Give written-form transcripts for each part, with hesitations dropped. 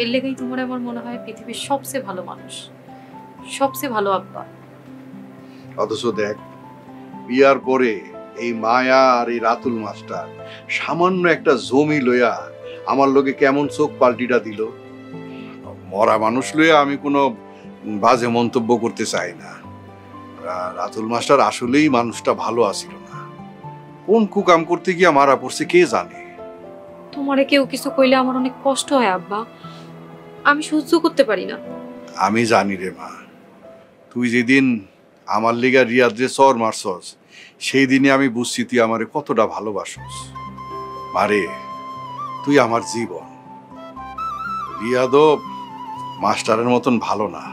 এর লেগেই তোমার আমার মনে হয় পৃথিবীর সবচেয়ে ভালো মানুষ, সবচেয়ে ভালো আব্বা। অথচ দেখ, বিয়ার পরে এই মায়া আর এই রাতুল মাস্টার সামান্য একটা জমি লইয়া আমার লোকে কেমন চোখ পাল্টিটা দিল। মরা মানুষ লইয়া আমি কোনো বাজে মন্তব্য করতে চাই না। রাতুল মাস্টার আসলেই মানুষটা ভালো আছিল না, কোন কুকাম করতে গিয়া মারা পড়ছে কে জানে। তোমারে কেউ কিছু কইলে আমার অনেক কষ্ট হয় আব্বা, আমি সহ্য করতে পারি না। আমি জানি রে মা, তুই যেদিন আমার লিগা রিয়াদে চর মারছস সেই দিনে আমি বুঝছি তুই আমারে কতটা ভালোবাসস। মারে, তুই আমার জীবন। রিয়াদও মাস্টারের মতন ভালো না,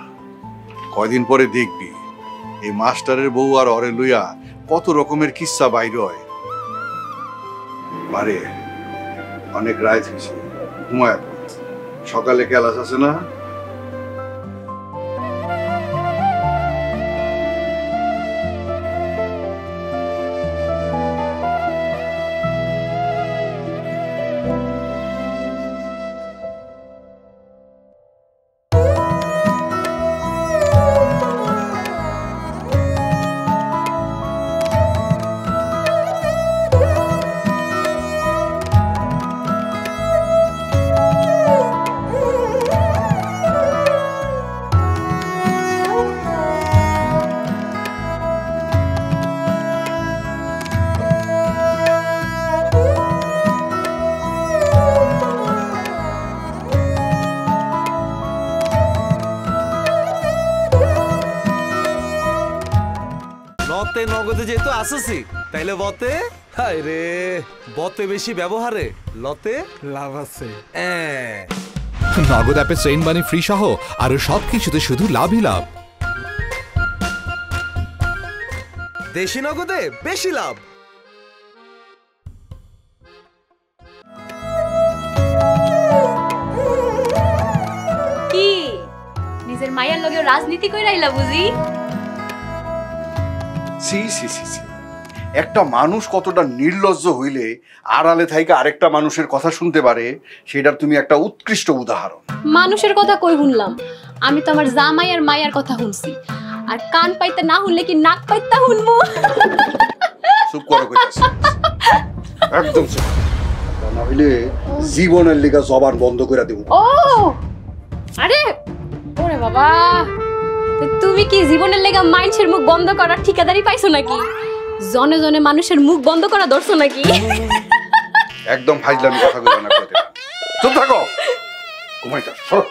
কয়দিন পরে দেখবি এই মাস্টারের বউ আর অরে লইয়া কত রকমের কিচ্ছা বাইর হয়। মারে, অনেক রাত হয়েছে, ঘুমায়, সকালে ক্লাস আছে না। নগদে যেহেতু আসছি তাইলে বতে হায় রে, বতে বেশি ব্যবহারে লতে লাভ আছে। নগদ অ্যাপে ট্রেন মানি ফ্রি সহ আরো সবকিছুতে শুধু লাভই লাভ। দেশি নগদে বেশি লাভ। কি নিজের মায়ের লগে রাজনীতি কইরা আইলা বুঝি? সি সি সি সি, একটা মানুষ কতটা নির্লজ্জ হইলে আড়ালে থাইকা আরেকটা মানুষের কথা শুনতে পারে সেটার তুমি একটা উৎকৃষ্ট উদাহরণ। মানুষের কথা কই শুনলাম, আমি তো আমার জামাই আর মায়ের কথা শুনছি। আর কান পাইতে না শুনলে কি নাক পাইতে শুনবো? চুপ করো কইতাছি, একদম চুপ, না হইলে জীবনের লেগা জবান বন্ধ করে দেব। ও আরে ওরে বাবা, তুমি কি জীবনের লেগা মানুষের মুখ বন্ধ করার ঠিকাদারি পাইছো নাকি? জনে জনে মানুষের মুখ বন্ধ করা ধরছো নাকি? একদম ফাইজলামি কথা কইবা না, কইতে চুপ থাকো, ঘুমাইতা সর।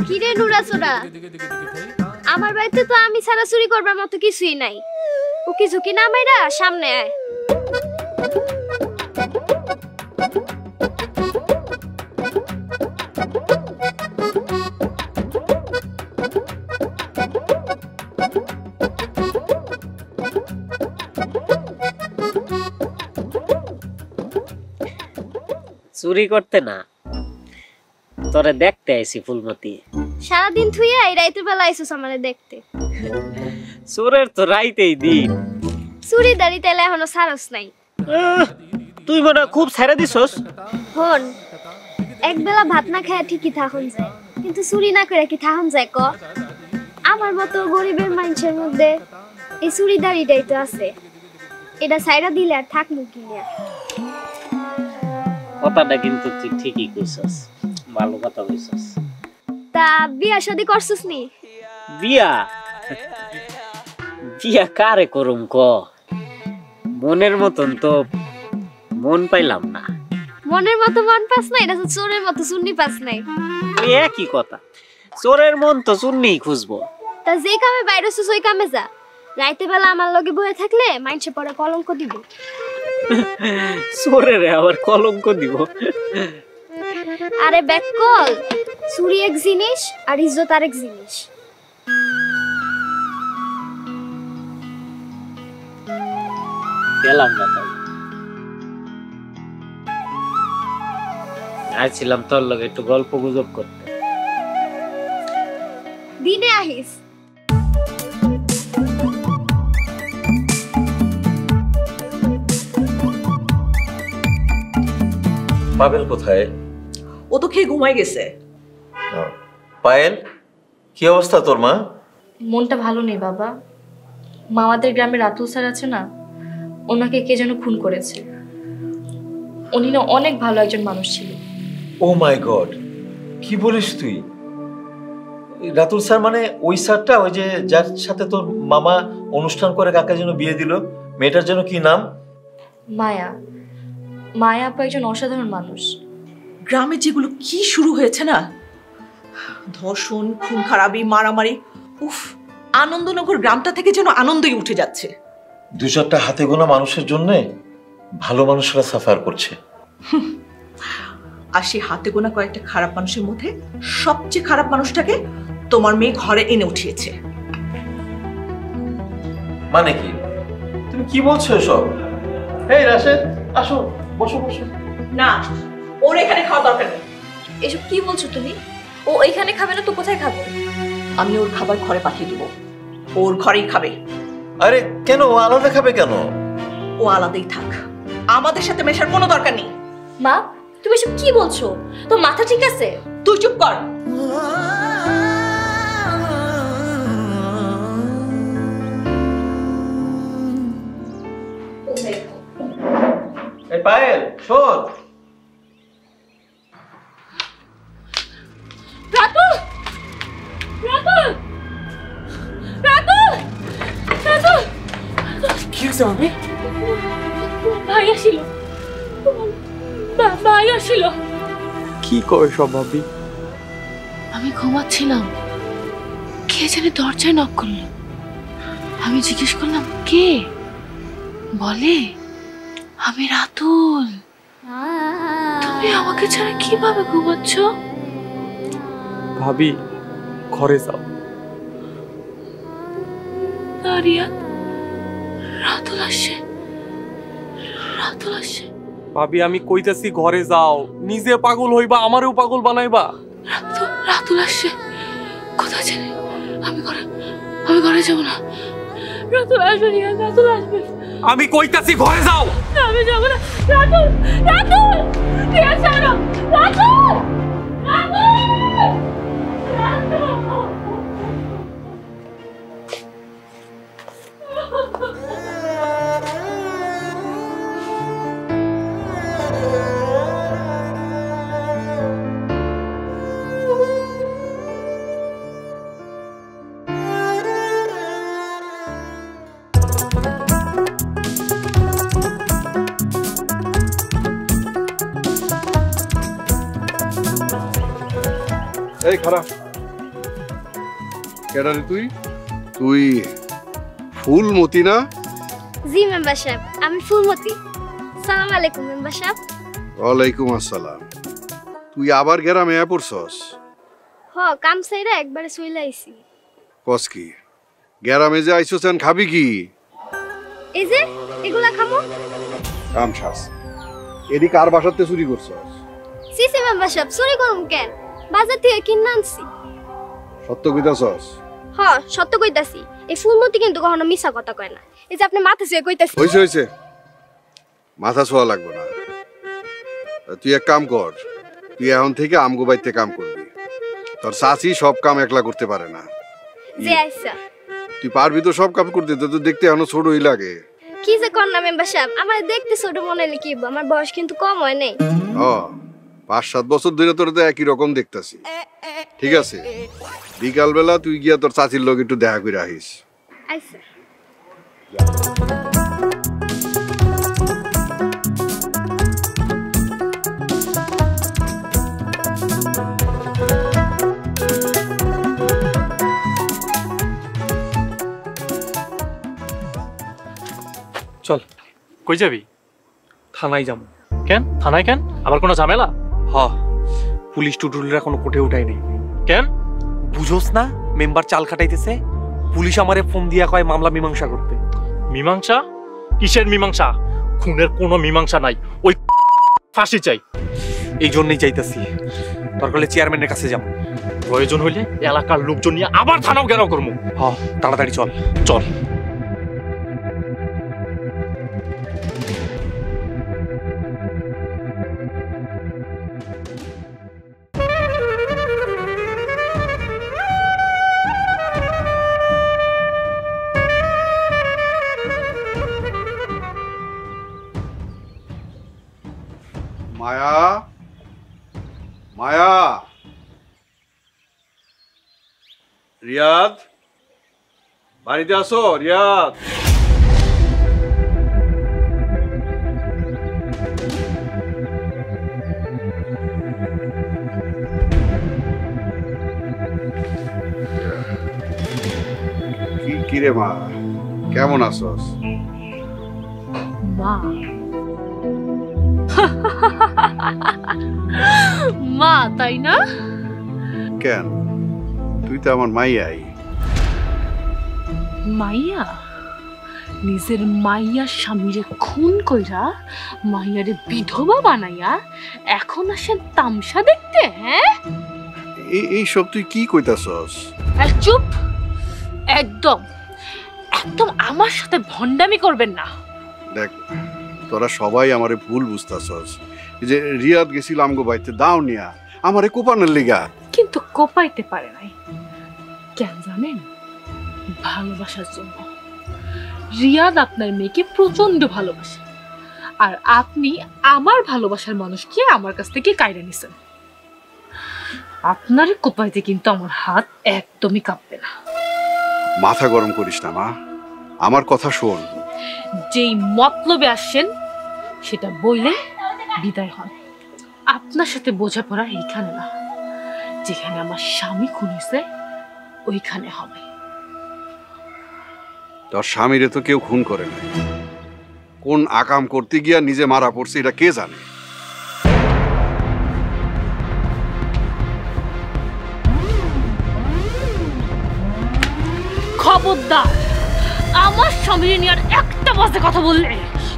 কিরে নুরাসোরা, আমার বাড়িতে তো আমি ছাড়া চুরি করবার মতো কিছুই নাই। ও কি ঝুঁকি না মাইরা সামনে আয়। চুরি করতে না, তোরে দেখতে আইছি ফুলমতি। সারাদিন থুইয়া এই রাইতের বেলা আইছস আমারে দেখতে। চোরের তো রাইতেই দিন। চুরি দাড়ি তাইলে এখনো সারস নাই। তুই মনে খুব ছেড়ে দিছস। হন, এক বেলা ভাত না খায় ঠিকই থাকুন যায়, কিন্তু চুরি না করে কি থাকুন যায় ক? আমার মতো গরিবের মানুষের মধ্যে এই চুরি দাড়িটাই তো আছে, এটা সাইরা দিলে আর থাকমু কি না? কথাটা কিন্তু তুই ঠিকই কইছস, ভালো কথা কইছস। তা বিয়া শাদি করছস নি? বিয়া বিয়া কারে করুম ক? মনের মতন তো মন পাইলাম না। মনের মতো মন পাস না, এটা তো চোরের মতো চুন্নি পাস নাই। ওই একই কথা, চোরের মন তো চুন্নিই খুঁজবো। তা যে কামে বাইরে হইছস ওই কামে যা। রাইতে বেলা আমার লগে বসে থাকলে মাইনসে পরে কলঙ্ক দিব। চোরের আবার কলঙ্ক দিব? আরে ব্যাককল, চুরি এক জিনিস আর ইজ্জত আরেক জিনিস। গেলাম না তাই আইছিলাম তোর লগে একটু গল্প গুজব করতে। দিনে আহিস। পাবেল কোথায়? ও তো খেয়ে ঘুমাই গেছে। পায়েল, কি অবস্থা তোর মা? মনটা ভালো নেই বাবা। মামাদের গ্রামে রাতুল স্যার আছে না, ওনাকে কে যেন খুন করেছে। উনি না অনেক ভালো একজন মানুষ ছিল। ও মাই গড, কি বলিস তুই? রাতুল স্যার মানে ওই স্যারটা, ওই যে যার সাথে তোর মামা অনুষ্ঠান করে কাকা যেন বিয়ে দিল, মেয়েটার যেন কি নাম? মায়া। মায়া আপা একজন অসাধারণ মানুষ। গ্রামে যেগুলো কি শুরু হয়েছে না, ধর্ষণ, খুন খারাপি, মারামারি, উফ, আনন্দনগর গ্রামটা থেকে যেন আনন্দই উঠে যাচ্ছে। দু চারটা হাতে গোনা মানুষের জন্য ভালো মানুষরা সাফার করছে। আর সেই হাতে গোনা কয়েকটা খারাপ মানুষের মধ্যে সবচেয়ে খারাপ মানুষটাকে তোমার মেয়ে ঘরে এনে উঠিয়েছে। মানে কি? তুমি কি বলছো এসব? এই রাশেদ, আসো, বসো বসো। না, ওর এখানে খাওয়া দরকার নেই। এসব কি বলছো তুমি? ও এখানে খাবে না তো কোথায় খাবে? আমি ওর খাবার ঘরে পাঠিয়ে দিব, ওর ঘরেই খাবে। আরে কেন, ও আলাদা খাবে কেন? ও আলাদাই থাক, আমাদের সাথে মেশার কোনো দরকার নেই। মা, তুমি এসব কি বলছো? তোর মাথা ঠিক আছে? তুই চুপ কর। এই পায়েল, শোন। রাতুল! রাতুল! রাতুল! রাতুল! কি হয়েছে ভাবি? ভাই আসিল। ভাই আসিল। কি কয় সব ভাবি? আমি ঘুমাচ্ছিলাম, কে জানে দরজায় নক করলো। আমি জিজ্ঞেস করলাম কে, বলে আমি রাতুল। তুমি আমাকে ছাড়া কিভাবে ঘুমাচ্ছ? ভাবি, ঘরে যাও। দাঁড়িয়ে রাতুল আসছে, রাতুল আসছে। ভাবি আমি কইতাছি ঘরে যাও, নিজে পাগল হইবা আমারও পাগল বানাইবা। রাতুল আসছে, কোথায় জানি। আমি ঘরে যাবো না। রাতুল আসবে, রিয়াজ, রাতুল আসবে। আমি কইতাছি ঘরে যাও। আমি যাবো না। রাতুল! রাতুল! রিয়াজ, ছাড়ো! রাতুল! রাতুল! এই খারাপ কেডা রে তুই? তুই ফুলমতি না? জি মেম্বার সাহেব, আমি ফুলমতি। সালাম আলাইকুম মেম্বার সাহেব। ওয়ালাইকুম আসসালাম। তুই আবার গ্রামে পড়ছস? হ, কাম সাইরা একবারে চলে আইছি। কস কি? গ্রামে যে আইছছেন খাবি কি? এই যে এগুলা খামো। কাম শাস। এডি কার বাসাতে চুরি করছস? সিসি মেম্বার সাহেব, চুরি করুম কেন? বাজার থেকে কিনে আনছি। সত্য কইতাছস? হ, সত্য কইতাছি। এই ফুলমতি কিন্তু কখনো মিছা কথা কয় না। এই যে আপনি মাথা ছুঁয়ে কইতাছি। হইছে মাথা ছোঁয়া লাগবে না। তুই এক কাম কর, তুই এখন থেকে আমগো বাইতে কাম করবি। তোর চাচি সব কাম একলা করতে পারে না। যে আইসা তুই পারবি তো সব কাম করতে? তো দেখতে এখনো ছোটই লাগে। কি যে কর না মেম্বার সাহেব, আমার দেখতে ছোট মনে হলে কি হইবো? আমার বয়স কিন্তু কম হয় নাই। 5-7 বছর ধরে তোর তো একই রকম দেখতাছি। ঠিক আছে, বিকাল বেলা তুই গিয়া তোর চাচির লগে একটু দেখা করে আহিস। আইসা চল। কই যাবি? থানায় যাবো। কেন থানায়? কেন আবার কোনো ঝামেলা? হ, পুলিশ টুটুলরা কোনো কোটে উঠায় নেই। কেন বুঝোস না? মেম্বার চাল খাটাইতেছে। পুলিশ আমারে ফোন দিয়া কয় মামলা মীমাংসা করতে। মীমাংসা? কিসের মীমাংসা? খুনের কোনো মীমাংসা নাই, ওই ফাঁসি চাই। এই জন্যই চাইতেছি, দরকার হলে চেয়ারম্যানের কাছে যাবো, প্রয়োজন হইলে এলাকার লোকজন নিয়ে আবার থানাও ঘেরাও করবো। হ, তাড়াতাড়ি চল চল। মায়া, মায়া, রিয়াদ, বাড়িতে আসো রিয়াদ। কি রে মা, কেমন আছোস? মা মা তাই না? কেন, তুই তো আমার মাইয়াই। মাইয়া? নিজের মাইয়ার স্বামীরে খুন কইরা মাইয়ারে বিধবা বানাইয়া এখন আসেন তামসা দেখতে? হ্যাঁ, এই সব তুই কি কইতাছস? আর চুপ, একদম একদম আমার সাথে ভন্ডামি করবেন না। দেখ, তোরা সবাই আমারে ভুল বুঝতাছস। যে রিয়াদ গেছিল আমগো বাইতে দাও নিয়া আমারে কোপানোর লিগা, কিন্তু কোপাইতে পারে নাই কেন জানেন? ভালোবাসার জন্য। রিয়াদ আপনার মেয়েকে প্রচন্ড ভালোবাসে, আর আপনি আমার ভালোবাসার মানুষকে আমার কাছ থেকে কাইরা নিছেন। আপনার কোপাইতে কিন্তু আমার হাত একদমই কাঁপবে না। মাথা গরম করিস না মা, আমার কথা শোন। যেই মতলবে আসছেন সেটা বইলে বিদায় হন। আপনার সাথে বোঝাপড়া এইখানে না, যেখানে আমার স্বামী খুন হয়েছে ওইখানে হবে। তোর স্বামীরে তো কেউ খুন করে নাই, কোন আকাম করতে গিয়া নিজে মারা পড়ছে এটা কে জানে। খবরদার আমার স্বামীর নিয়ে আর একটা বাজে কথা বললে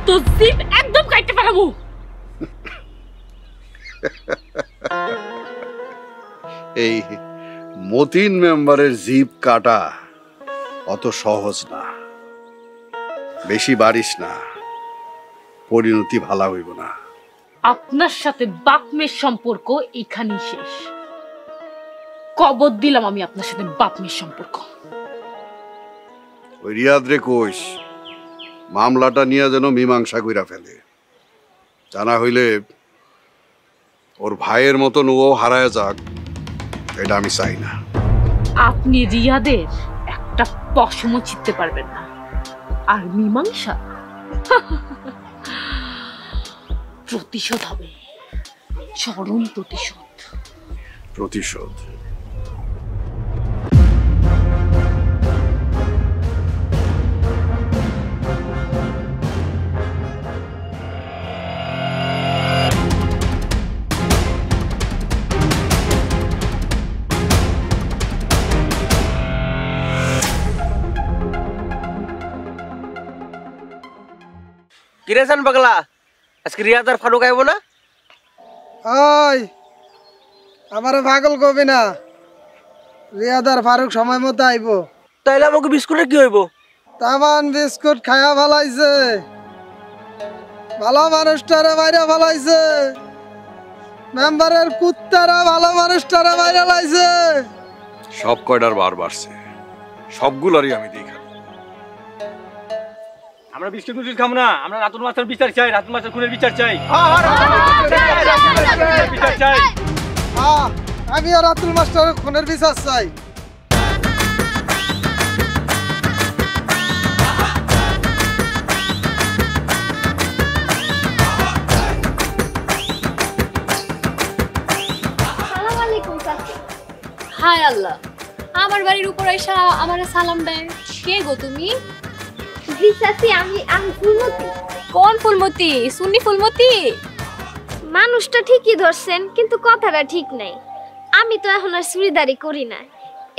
তো জিভ একদম কাটতে পারবো। এই মতিন মেম্বারের জিভ কাটা অত সহজ না, বেশি বাড়িস না, পরিণতি ভালো হইব না। আপনার সাথে বাপমের সম্পর্ক এখানেই শেষ। কবর দিলাম আমি আপনার সাথে বাপমের সম্পর্ক। ওই রিয়াদ রে কইস মামলাটা নিয়ে যেন মীমাংসা কইরা ফেলে, জানা হইলে ওর ভাইয়ের মতন ও হারায় যাক, এটা আমি চাই না। আপনি রিয়াদের একটা পশমও চিনতে পারবেন না, আর মীমাংসা প্রতিশোধ হবে, চরম প্রতিশোধ। প্রতিশোধ? কিরেছেন পাগলা, আজকে রিয়াদ আর ফারুক আইব না? ওই আমারে পাগল কবি না, রিয়াদ আর ফারুক সময় মতো আইব। তাইলে আমাকে বিস্কুটের কি হইব? তামান বিস্কুট খায়া ফেলাইছে, ভালো মানুষটারে বাইরে ফেলাইছে, মেম্বারের কুত্তারা ভালো মানুষটারে বাইরে লাইছে। সব কয়টার বার বাড়ছে, সবগুলোরই আমি দেখি। আমরা বিস্কুট মিস্কুট খাবো না, আমরা রাতুল মাস্টার বিচার চাই, রাতুল মাস্টার খুনের বিচার চাই। বিচার চাই। আমি আর রাতুল মাস্টার খুনের বিচার চাই। হায় আল্লাহ, আমার বাড়ির উপর এসে আমারে সালাম দেয়। কে গো তুমি? জি চাচি, আমি ফুলমতি। কোন ফুলমতি? সুন্নি ফুলমতি? মানুষটা ঠিকই ধরছেন, কিন্তু কথাটা ঠিক নাই। আমি তো এখন আর চুরিদারি করি না।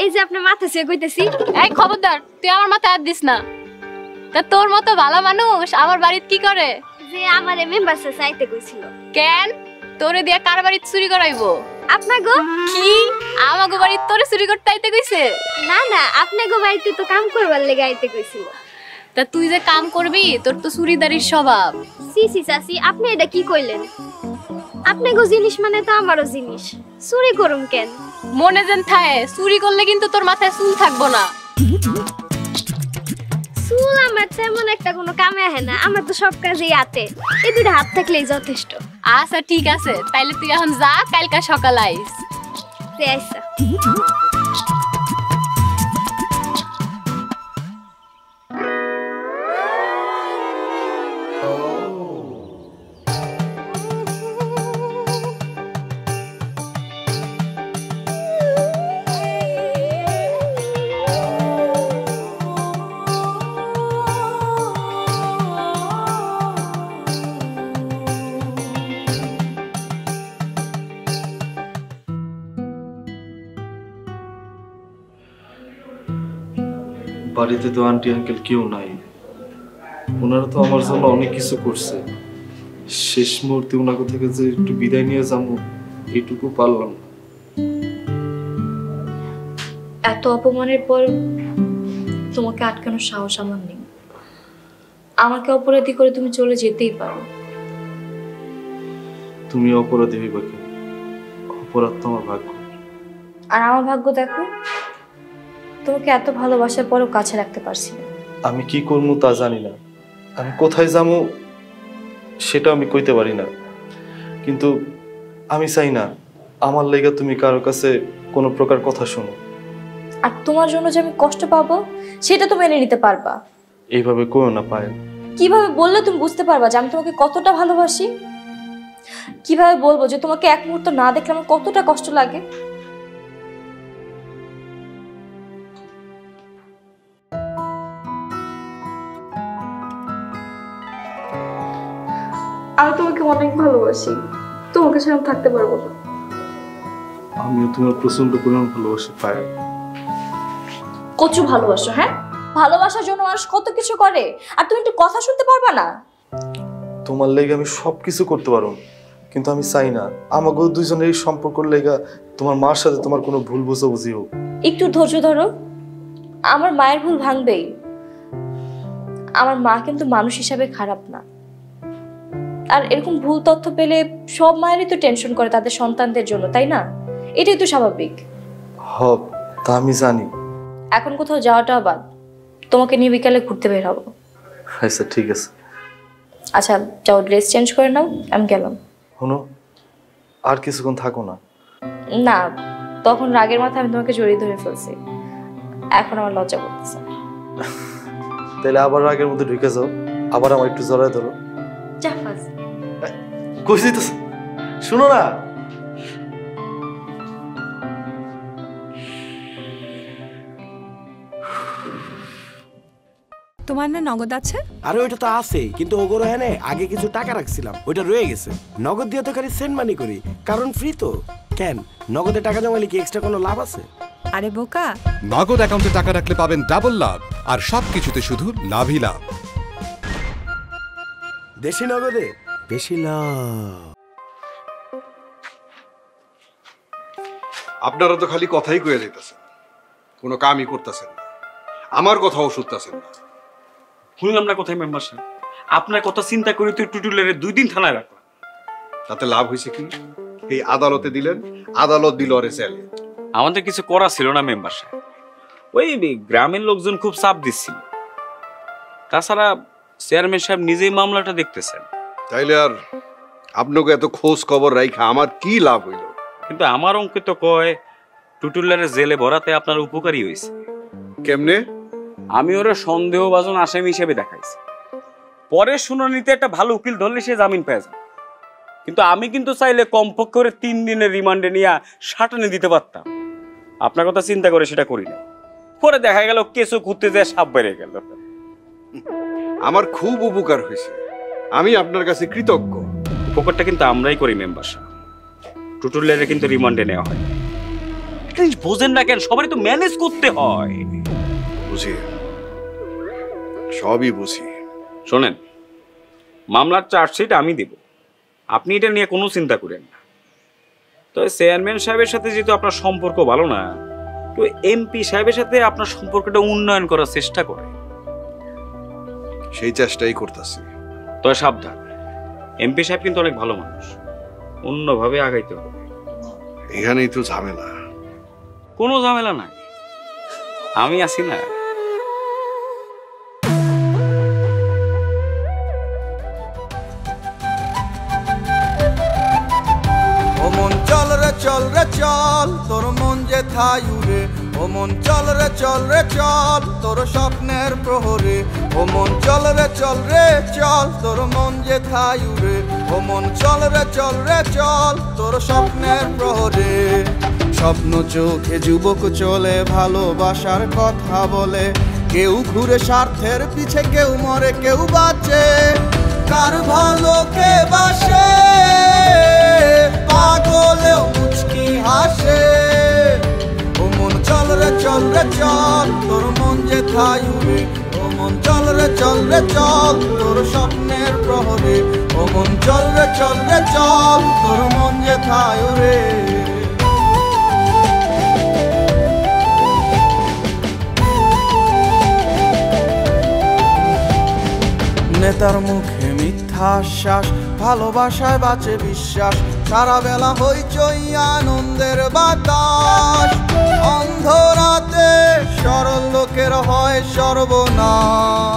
এই যে আপনি মাথা ছুঁয়ে কইতেছি। এই খবরদার, তুই আমার মাথায় হাত দিস না। তা তোর মতো ভালো মানুষ আমার বাড়িতে কি করে? যে আমারে মেম্বারসে চাইতে কইছিল। কেন? তোরে দিয়া কার বাড়িতে চুরি করাইবো? আপনাগো? কি আমাগো বাড়িতে তোরে চুরি করতে আইতে কইছে? না না, আপনাগো বাড়িতে তো কাম করবার লেগে আইতে কইছিল। তা তুই যে কাম করবি, তোর তো চুরিদারির স্বভাব। সি সি চাচি, আপনি এটা কি কইলেন? আপনাগো জিনিস মানে তো আমারও জিনিস, চুরি করুম কেন? মনে যেন থাকে, চুরি করলে কিন্তু তোর মাথায় চুল থাকবো না। চুল আমার তেমন একটা কোনো কামে আহে না, আমার তো সব কাজেই আতে। এই দুটো হাত থাকলেই যথেষ্ট। আচ্ছা ঠিক আছে, তাইলে তুই এখন যা, কালকা সকাল আইস। আচ্ছা। বাড়িতে তো আন্টি আঙ্কেল কেউ নাই, ওনারা তো আমার জন্য অনেক কিছু করছে। শেষ মুহূর্তে ওনাকে থেকে যে একটু বিদায় নিয়ে যাবো, এইটুকু পারলাম না। এত অপমানের পর তোমাকে আটকানোর সাহস আমার নেই। আমাকে অপরাধী করে তুমি চলে যেতেই পারো। তুমি অপরাধী হইবা কেন? অপরাধ তো আমার ভাগ্য। আর আমার ভাগ্য দেখো, তোমাকে এত ভালোবাসার পরও কাছে রাখতে পারছি না। আমি কি করবো তা জানি না, আমি কোথায় যাবো সেটা আমি কইতে পারি না। কিন্তু আমি চাই না আমার লেগে তুমি কারো কাছে কোনো প্রকার কথা শোনো। আর তোমার জন্য যে আমি কষ্ট পাবো সেটা তো মেনে নিতে পারবা। এইভাবে কইও না পায়েল। কিভাবে বললে তুমি বুঝতে পারবা যে আমি তোমাকে কতটা ভালোবাসি? কিভাবে বলবো যে তোমাকে এক মুহূর্ত না দেখলে আমার কতটা কষ্ট লাগে? আমি তোমাকে অনেক ভালোবাসি, তোমাকে ছাড়া থাকতে পারবো না। আমিও তোমার প্রচন্ড পরিমাণ ভালোবাসি পায়েল। কচু ভালোবাসো? হ্যাঁ, ভালোবাসার জন্য মানুষ কত কিছু করে, আর তুমি একটু কথা শুনতে পারবা না? তোমার লেগে আমি সবকিছু করতে পারো, কিন্তু আমি চাই না আমাকে দুইজনের এই সম্পর্কের লেগে তোমার মার সাথে তোমার কোনো ভুল বোঝাবুঝি হোক। একটু ধৈর্য ধরো, আমার মায়ের ভুল ভাঙবেই। আমার মা কিন্তু মানুষ হিসাবে খারাপ না। আর এরকম ভুল তথ্য পেলে সব মায়েরই তো টেনশন করে তাদের সন্তানদের জন্য, তাই না? এটাই তো স্বাভাবিক। হব, তা আমি জানি। এখন কোথাও যাওয়াটা বাদ, তোমাকে নিয়ে বিকালে ঘুরতে বের হবো। আচ্ছা ঠিক আছে। আচ্ছা যাও, ড্রেস চেঞ্জ করে নাও, আমি গেলাম। শোনো, আর কিছুক্ষণ থাকো না। না, তখন রাগের মাথায় আমি তোমাকে জড়িয়ে ধরে ফেলছি, এখন আমার লজ্জা করতেছে। তাহলে আবার রাগের মধ্যে ঢুকে যাও, আবার আমার একটু জড়ায় ধরো। জাফাজ কইছি তো, শুনো না। তোমার না নগদ আছে? আরে ওইটা তো আছে, কিন্তু ওগোর হ্যাঁ আগে কিছু টাকা রাখছিলাম, ওইটা রয়ে গেছে। নগদ দিয়ে তো খালি সেন্ড মানি করি, কারণ ফ্রি তো। কেন, নগদে টাকা জমালে কি এক্সট্রা কোনো লাভ আছে? আরে বোকা, নগদ অ্যাকাউন্টে টাকা রাখলে পাবেন ডাবল লাভ, আর সবকিছুতে শুধু লাভই লাভ। দেশি নগদে বেশি লাভ। আপনারা তো খালি কথাই কয়ে যেতেছেন, কোনো কামই করতেছেন না। আমার কথাও শুনতেছেন না। শুনলাম না কোথায় মেম্বারশিপ? আপনার কথা চিন্তা করে তো টুটুলের 2 দিন থানায় রাখলাম। তাতে লাভ হয়েছে কি? এই আদালতে দিলেন, আদালত দিল আরে জেলে। আমাদের কিছু করা ছিল না মেম্বারশিপ, ওই গ্রামের লোকজন খুব চাপ দিচ্ছিল। তাছাড়া চেয়ারম্যান সাহেব নিজেই মামলাটা দেখতেছেন। তাইলে আর আপনাকে এত খোঁজ খবর রাইখা আমার কি লাভ হইল? কিন্তু আমার অঙ্কে তো কয় টুটুলের জেলে ভরাতে আপনার উপকারী হয়েছে। কেমনে? আমি ওরা সন্দেহভাজন আসামি হিসেবে দেখাইছি। পরের শুনানিতে একটা ভালো উকিল ধরলে সে জামিন পেয়ে যাবে। কিন্তু আমি কিন্তু চাইলে কমপক্ষে করে 3 দিনের রিমান্ডে নিয়ে সাটানে দিতে পারতাম। আপনার কথা চিন্তা করে সেটা করি না। পরে দেখা গেল কেসও ঘুরতে যায় সাপ বেড়ে গেল। আমার খুব উপকার হয়েছে, আমি আপনার কাছে কৃতজ্ঞ। উপকারটা কিন্তু আমরাই করি মেম্বার সাহেব। টুটুলের কিন্তু রিমান্ডে নেওয়া হয়। প্লিজ বোঝেন না কেন? সবারই তো ম্যানেজ করতে হয়। বুঝি, সবই বুঝি। শোনেন, মামলার চার্জশিট আমি দেব, আপনি এটা নিয়ে কোনো চিন্তা করেন না। তো চেয়ারম্যান সাহেবের সাথে যেহেতু আপনার সম্পর্ক ভালো না, তো এমপি সাহেবের সাথে আপনার সম্পর্কটা উন্নয়ন করার চেষ্টা করে। সেই চেষ্টাই করতেছি। তবে সাবধান, এমপি সাহেব কিন্তু অনেক ভালো মানুষ, অন্যভাবে আগাইতে হবে। এখানেই তো ঝামেলা। কোনো ঝামেলা নাই, আমি আছি না। ও মন চল রে চল রে চল, তোর মন যে থাই উড়ে। ও মন চল রে চল রে চল, তোর স্বপ্নের প্রহরে। ও মন চল রে চল রে চল, তোর মন যে থাই উড়ে। ও মন চল রে চল রে চল, তোর স্বপ্নের প্রহরে। স্বপ্ন চোখে যুবক চলে, ভালোবাসার কথা বলে। কেউ ঘুরে স্বার্থের পিছে, কেউ মরে কেউ বাঁচে। কার ভালো কে বাসে, পাগলেও মুচকি হাসে। ও মন চল রে চল রে চল, তোর মন যে থাই উড়ে। ও মন চল রে চল রে চল, তোর স্বপ্নের প্রহরে। ও মন চল রে চল রে চল, তোর মন যে থাই উড়ে। নেতার মুখে মিথ্যা আশ্বাস, ভালোবাসায় বাঁচে বিশ্বাস। সারা বেলা হইচই আনন্দের বাতাস। অন্ধরাতে সরল লোকের হয় সর্বনাশ।